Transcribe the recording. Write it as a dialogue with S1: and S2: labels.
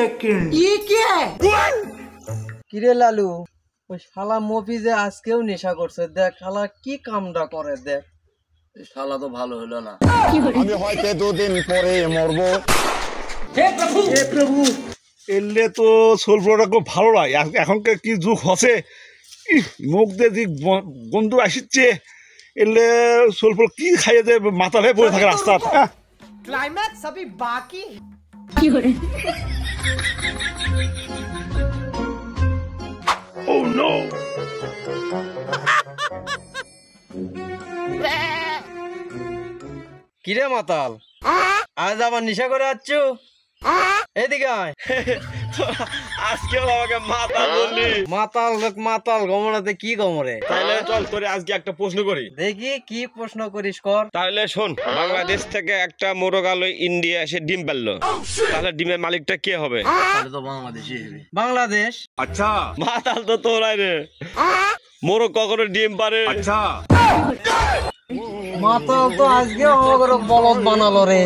S1: Second ये क्या है?
S2: কিরে লালু, ওই শালা মফিজে আজকেও নেশা করছে। দেখ শালা কি কামটা করে দেখ।
S3: শালা তো ভালো হলো না।
S4: আমি হয়তো 2 দিন পরে মরবো।
S1: हे प्रभु
S5: এলে তো সোলফ্লোটা খুব ভালো লাগে। এখনকার কি যুগ হচ্ছে, মুখ দিয়ে যে গন্ধ আসছে, এলে সোলফ্লো কি খাইয়ে দেয়, মাথা হয়ে পড়ে থাকে রাস্তা।
S1: क्लाइमैक्स अभी बाकी
S5: Oh no!
S2: কিরে মাতাল, আজ আবার নেশা করে আসছ? এদিকে আয়।
S5: আজকে আমাকে মাতাল বললি।
S2: মাতাল লোক মাতাল, গমরাতে কি গমরে?
S5: তাহলে চল তোরে আজকে একটা প্রশ্ন করি।
S2: দেখি কি প্রশ্ন করিস কর।
S6: তাহলে শোন, বাংলাদেশ থেকে একটা মোরগ আলো ইন্ডিয়া এসে ডিম পারলো, তাহলে ডিমের মালিকটা কে হবে?
S3: তাহলে তো বাংলাদেশই হবে।
S2: বাংলাদেশ।
S5: আচ্ছা
S6: মাতাল তো তোরাই রে, মোরগ কখনো ডিম পারে?
S5: আচ্ছা
S2: মাতাল তো আজকে আমাকে বলদ বানালো রে।